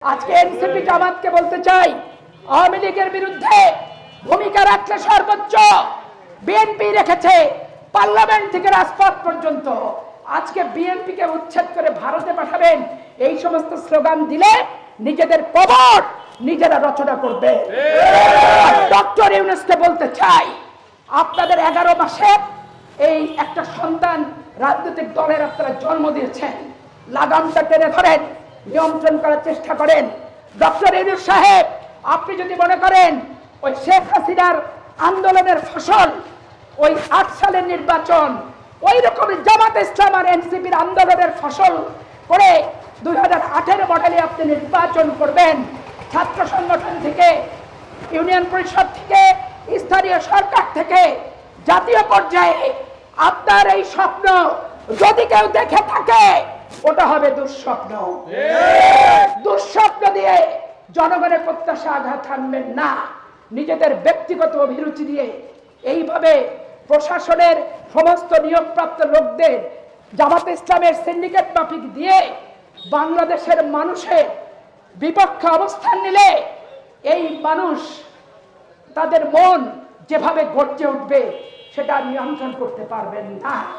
আজকে এনসিপি জামাতকে বলতে চাই, আওয়ামী লীগের বিরুদ্ধে ভূমিকা রাখলে সর্বোচ্চ বিএনপি রেখেছে, পার্লামেন্ট থেকে রাজপথ পর্যন্ত। আজকে বিএনপিকে উচ্ছেদ করে ভারতে পাঠাবেন, এই সমস্ত স্লোগান দিলে নিজেদের কবর নিজেরা রচনা করবে। ডক্টর ইউনূসকে বলতে চাই, আপনাদের 11 মাসে এই একটা সন্তান রাজনৈতিক দলের আপনারা জন্ম দিয়েছেন, লাগামটা টেনে ধরেন, নিয়ন্ত্রণ করার চেষ্টা করেন। ডক্টর ইউনূস সাহেব, আপনি যদি মনে করেন ওই শেখ হাসিনার আন্দোলনের ফসল ওই 8 সালের নির্বাচন ওই রকম জামাত ইসলাম আর এনসিপির আন্দোলনের ফসল করে 2018 মডেলে আপনি নির্বাচন করবেন, ছাত্র সংগঠন থেকে, ইউনিয়ন পরিষদ থেকে, স্থানীয় সরকার থেকে, জাতীয় পর্যায়ে আপনার এই স্বপ্ন যদি কেউ দেখে থাকে, ওটা হবে দুঃস্বপ্ন। দুঃস্বপ্ন দিয়ে জনগণের প্রত্যাশা আঘাত হানবেন না। নিজেদের ব্যক্তিগত অভিরুচি দিয়ে এইভাবে প্রশাসনের সমস্ত নিয়োগপ্রাপ্ত লোকদের জামাতে ইসলামের সিন্ডিকেট মাফিক দিয়ে বাংলাদেশের মানুষের বিপক্ষে অবস্থান নিলে এই মানুষ তাদের মন যেভাবে গর্জে উঠবে সেটা নিয়ন্ত্রণ করতে পারবেন না।